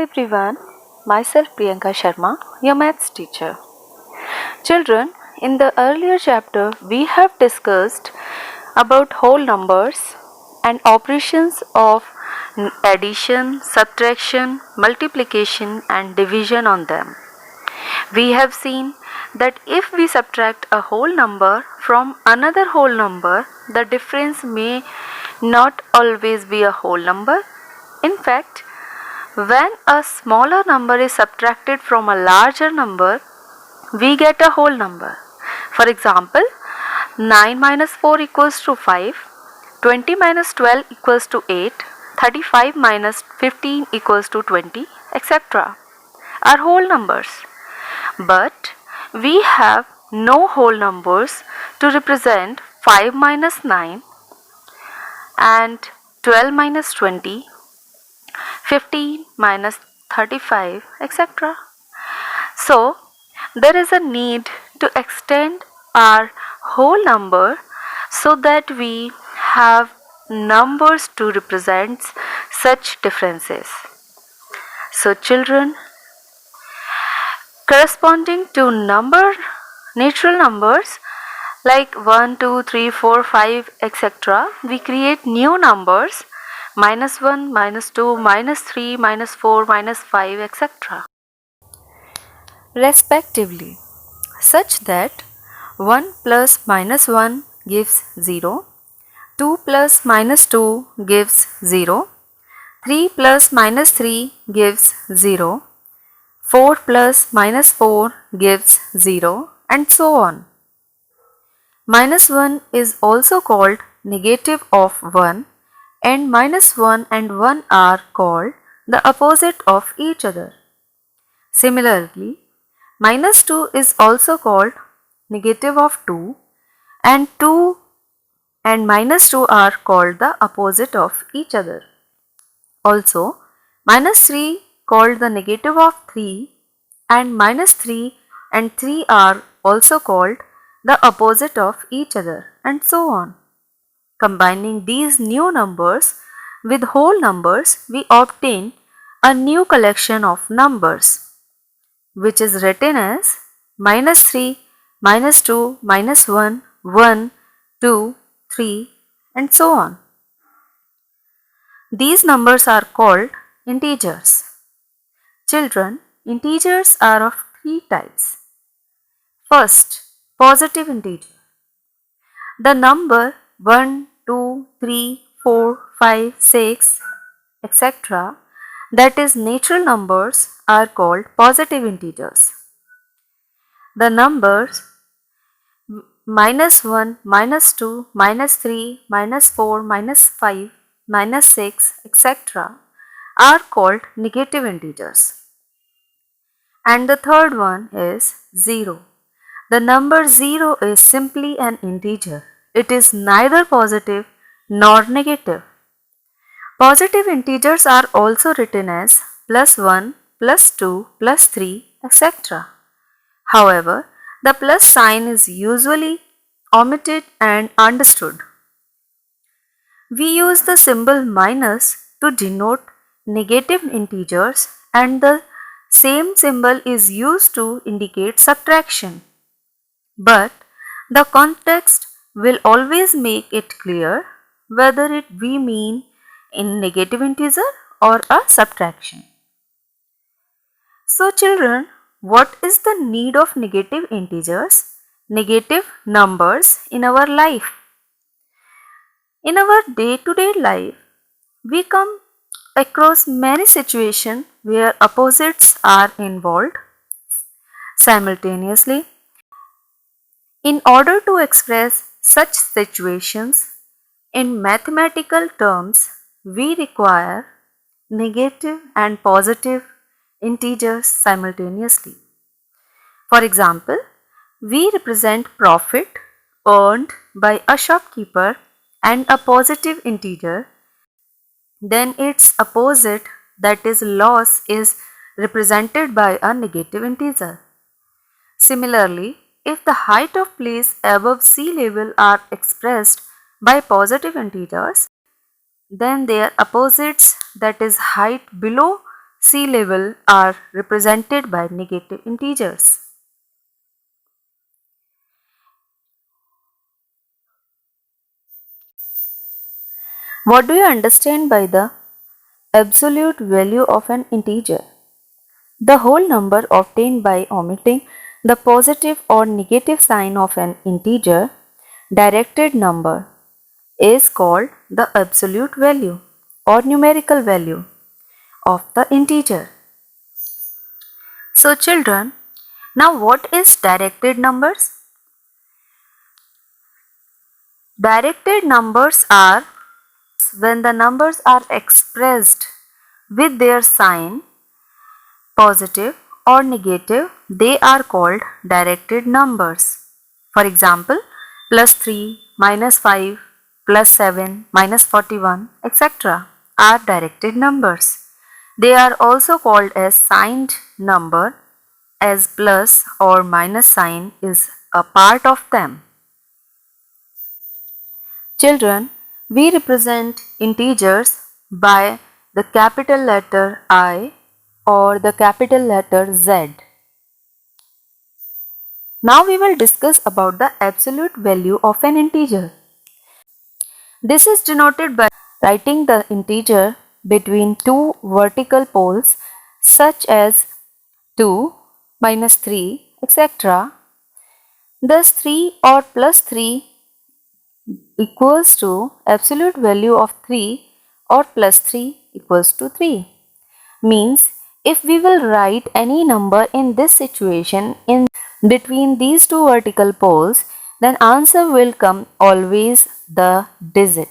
everyone, myself Priyanka Sharma, your maths teacher. Children, in the earlier chapter we have discussed about whole numbers and operations of addition, subtraction, multiplication and division on them. We have seen that if we subtract a whole number from another whole number, the difference may not always be a whole number. In fact, when a smaller number is subtracted from a larger number, we get a whole number. For example, 9 minus 4 equals to 5, 20 minus 12 equals to 8, 35 minus 15 equals to 20, etc. are whole numbers. But we have no whole numbers to represent 5 minus 9 and 12 minus 20, 15 minus 35, etc. So, there is a need to extend our whole number so that we have numbers to represent such differences. So, children, corresponding to natural numbers like 1, 2, 3, 4, 5, etc., we create new numbers minus 1, minus 2, minus 3, minus 4, minus 5, etc. respectively, such that 1 plus minus 1 gives 0, 2 plus minus 2 gives 0, 3 plus minus 3 gives 0, 4 plus minus 4 gives 0, and so on. Minus 1 is also called negative of 1, and minus 1 and 1 are called the opposite of each other. Similarly, minus 2 is also called negative of 2, and 2 and minus 2 are called the opposite of each other. Also, minus 3 called the negative of 3, and minus 3 and 3 are also called the opposite of each other, and so on. Combining these new numbers with whole numbers, we obtain a new collection of numbers, which is written as minus 3, minus 2, minus 1, 1, 2, 3, and so on. These numbers are called integers. Children, integers are of three types. First, positive integer. The number 1, 2, 3, 4, 5, 6, etc. that is natural numbers are called positive integers. The numbers minus 1, minus 2, minus 3, minus 4, minus 5, minus 6, etc. are called negative integers. And the third one is 0. The number 0 is simply an integer. It is neither positive nor negative. Positive integers are also written as plus 1, plus 2, plus 3, etc. However, the plus sign is usually omitted and understood. We use the symbol minus to denote negative integers, and the same symbol is used to indicate subtraction. But the context will always make it clear whether we mean in negative integer or a subtraction. So children, what is the need of negative integers, negative numbers in our life? In our day-to-day life, we come across many situations where opposites are involved simultaneously. In order to express such situations in mathematical terms, we require negative and positive integers simultaneously. For example, we represent profit earned by a shopkeeper and a positive integer, then its opposite, that is loss, is represented by a negative integer. Similarly, if the height of place above sea level are expressed by positive integers, then their opposites, that is height below sea level are represented by negative integers. What do you understand by the absolute value of an integer? The whole number obtained by omitting the positive or negative sign of an integer directed number is called the absolute value or numerical value of the integer. So children, now what is directed numbers? Directed numbers are when the numbers are expressed with their sign positive or negative, they are called directed numbers. For example, plus 3, minus 5, plus 7, minus 41, etc. are directed numbers. They are also called as signed number, as plus or minus sign is a part of them. Children, we represent integers by the capital letter I or the capital letter Z. Now we will discuss about the absolute value of an integer. This is denoted by writing the integer between two vertical poles such as 2, minus 3, etc. Thus 3 or plus 3 equals to absolute value of 3 or plus 3 equals to 3. Means if we will write any number in this situation in between these two vertical poles, then answer will come always the digit.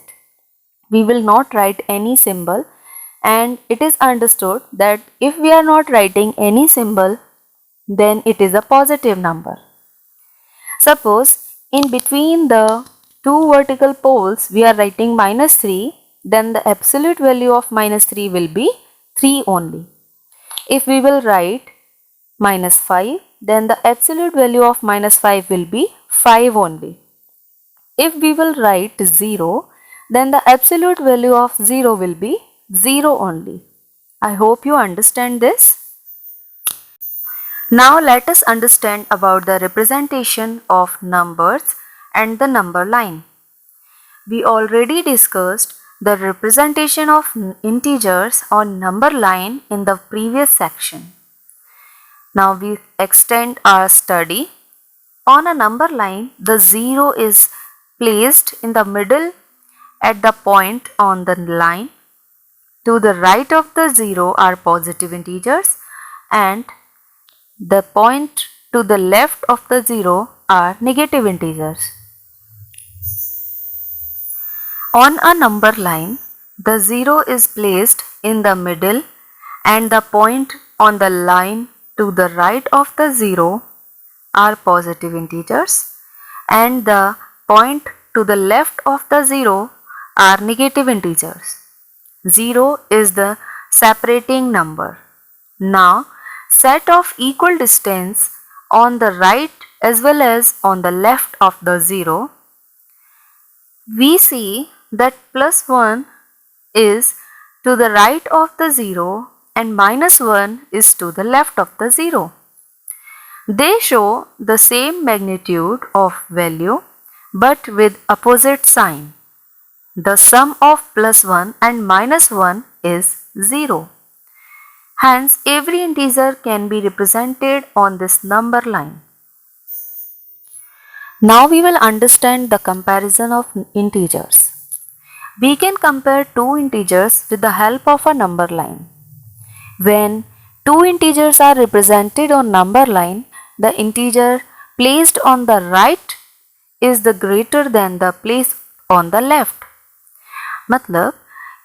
We will not write any symbol, and it is understood that if we are not writing any symbol, then it is a positive number. Suppose in between the two vertical poles we are writing minus 3, then the absolute value of minus 3 will be 3 only. If we will write minus 5, then the absolute value of minus 5 will be 5 only. If we will write 0, then the absolute value of 0 will be 0 only. I hope you understand this. Now let us understand about the representation of numbers and the number line. We already discussed the representation of integers on number line in the previous section. Now we extend our study. On a number line, the 0 is placed in the middle at the point on the line. To the right of the 0 are positive integers, and the point to the left of the 0 are negative integers. On a number line, the 0 is placed in the middle and the point on the line to the right of the 0 are positive integers, and the point to the left of the 0 are negative integers. 0 is the separating number. Now, set of equal distance on the right as well as on the left of the 0. We see that plus 1 is to the right of the 0 and minus 1 is to the left of the 0. They show the same magnitude of value but with opposite sign. The sum of plus 1 and minus 1 is 0. Hence, every integer can be represented on this number line. Now we will understand the comparison of integers. We can compare two integers with the help of a number line. When two integers are represented on number line, the integer placed on the right is the greater than the place on the left. मतलब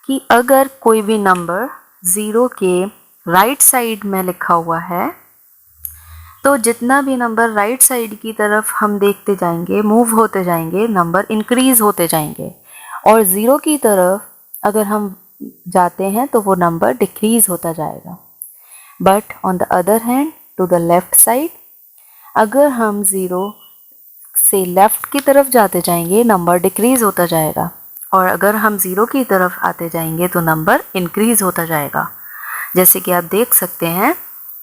कि अगर कोई भी number 0 के right side में लिखा हुआ है, तो जितना भी नंबर राइट साइड की तरफ हम देखते जाएंगे, मूव होते जाएंगे, नंबर इंक्रीज होते जाएंगे, और 0 की तरफ अगर हम जाते हैं तो वो नंबर डिक्रीज होता जाएगा. But on the other hand to the left side, अगर हम 0 से लेफ्ट की तरफ जाते जाएंगे नंबर डिक्रीज होता जाएगा, और अगर हम 0 की तरफ आते जाएंगे तो नंबर इंक्रीज होता जाएगा. जैसे कि आप देख सकते हैं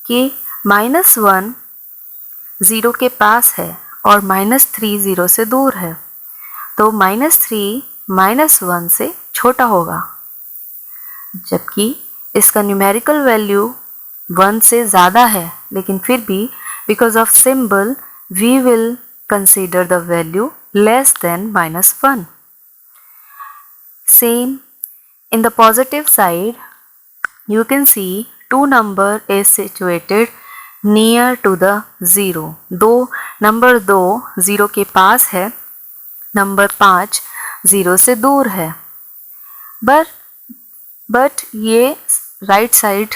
कि -1 0 के पास है और -3 0 से दूर है, तो -3 -1 से छोटा होगा, जबकि इसका न्यूमेरिकल वैल्यू 1 से ज़्यादा है, लेकिन फिर भी because of symbol we will consider the value less than -1. Same in the positive side, you can see 2 number is situated near to the 0. Number 2 0 के पास है, नंबर 5 0 से दूर है, बट ये राइट साइड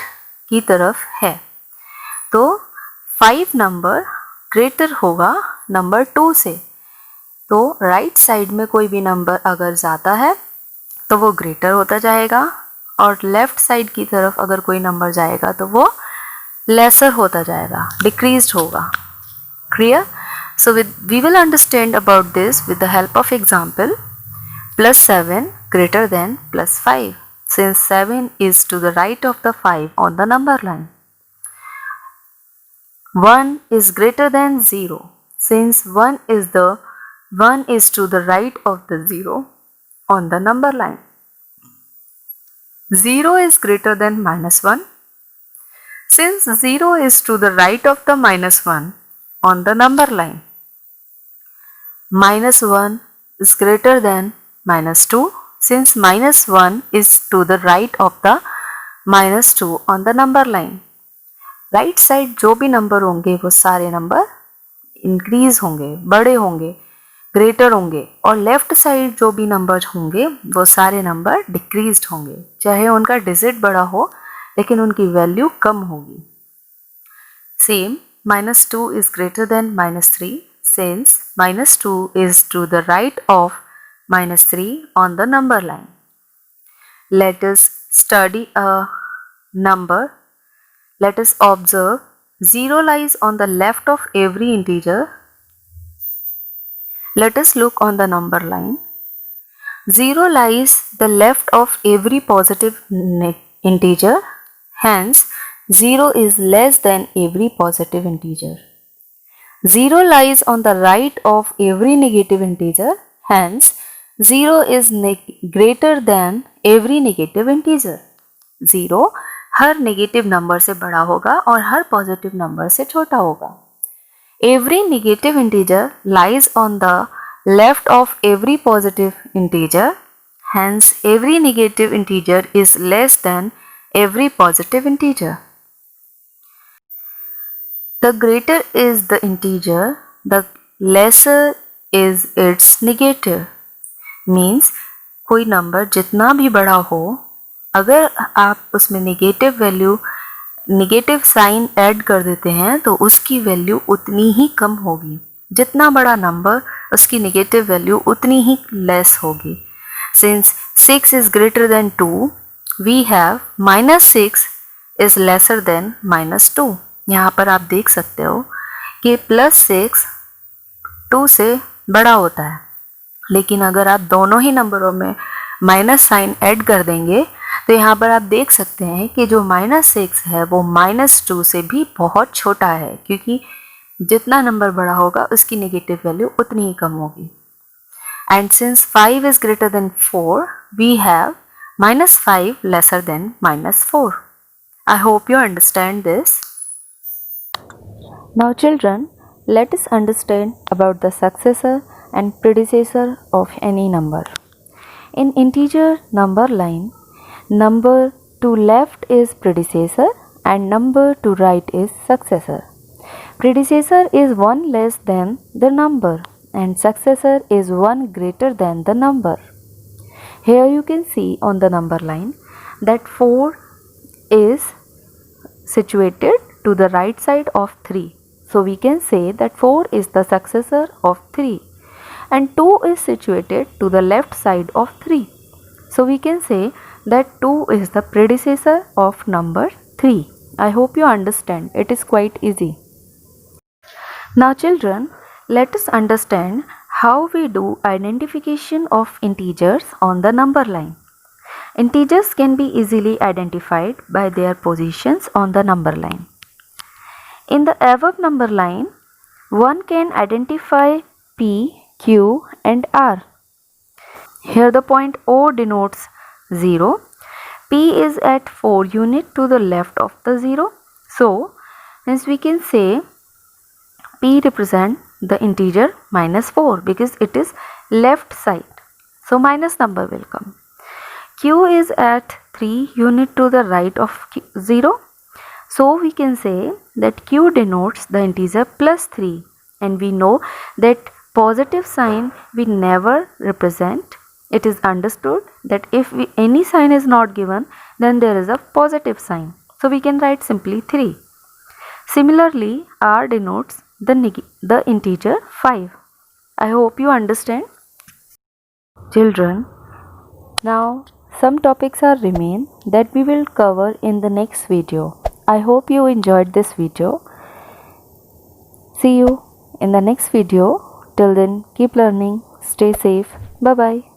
की तरफ है, तो 5 नंबर ग्रेटर होगा नंबर 2 से। तो राइट साइड में कोई भी नंबर अगर ज़्यादा है तो वो ग्रेटर होता जाएगा, और लेफ़्ट साइड की तरफ अगर कोई नंबर जाएगा तो वो लेसर होता जाएगा, डिक्रीज्ड होगा। Clear? So we will understand about this with the help of example. +7 greater than +5, since 7 is to the right of the 5 on the number line. 1 is greater than 0, since 1 is to the right of the 0 on the number line. 0 is greater than -1, since 0 is to the right of the -1 on the number line. -1 is greater than -2, since -1 is to the right of the -2 on the number line. Right side जो भी number होंगे वो सारे number increase होंगे, बड़े होंगे, greater होंगे, और लेफ्ट साइड जो भी नंबर होंगे वो सारे नंबर डिक्रीज्ड होंगे, चाहे उनका डिजिट बड़ा हो लेकिन उनकी वैल्यू कम होगी। Same -2 is greater than -3, since -2 is to the right of -3 on the number line. Let us study a number. Let us observe 0 lies on the left of every integer. Let us look on the number line. 0 lies the left of every positive integer. Hence, 0 is less than every positive integer. 0 lies on the right of every negative integer. Hence, 0 is greater than every negative integer. 0 her negative number से बड़ा होगा और हर positive number से छोटा होगा। Every negative integer lies on the left of every positive integer, hence every negative integer is less than every positive integer. The greater is the integer, the lesser is its negative. Means कोई number जितना भी बड़ा हो, अगर आप उसमें negative sign add कर देते हैं तो उसकी वैल्यू उतनी ही कम होगी। जितना बड़ा नंबर उसकी नेगेटिव वैल्यू उतनी ही लेस होगी। Since 6 is greater than 2, we have -6 is lesser than -2। यहाँ पर आप देख सकते हो कि +6 2 से बड़ा होता है, लेकिन अगर आप दोनों ही नंबरों में माइनस साइन ऐड कर देंगे तो यहाँ पर आप देख सकते हैं कि जो -6 है वो -2 से भी बहुत छोटा है, क्योंकि जितना नंबर बड़ा होगा उसकी नेगेटिव वैल्यू उतनी ही कम होगी। And since 5 is greater than 4, we have -5 lesser than -4। I hope you understand this. Now children, let us understand about the successor and predecessor of any number. In integer number line, number to left is predecessor and number to right is successor. Predecessor is 1 less than the number and successor is 1 greater than the number. Here you can see on the number line that 4 is situated to the right side of 3. So we can say that 4 is the successor of 3, and 2 is situated to the left side of 3. So we can say that 2 is the predecessor of number 3. I hope you understand. It is quite easy. Now children, let us understand how we do identification of integers on the number line. Integers can be easily identified by their positions on the number line. In the above number line, one can identify P, Q and R. Here the point O denotes 0. P is at 4 unit to the left of the 0. So, hence we can say P represent the integer minus 4 because it is left side. So, minus number will come. Q is at 3 unit to the right of 0. So, we can say that Q denotes the integer plus 3, and we know that positive sign we never represent. It is understood that if any sign is not given, then there is a positive sign. So, we can write simply 3. Similarly, R denotes the integer 5. I hope you understand. Children, now some topics are remain that we will cover in the next video. I hope you enjoyed this video. See you in the next video. Till then, keep learning. Stay safe. Bye bye.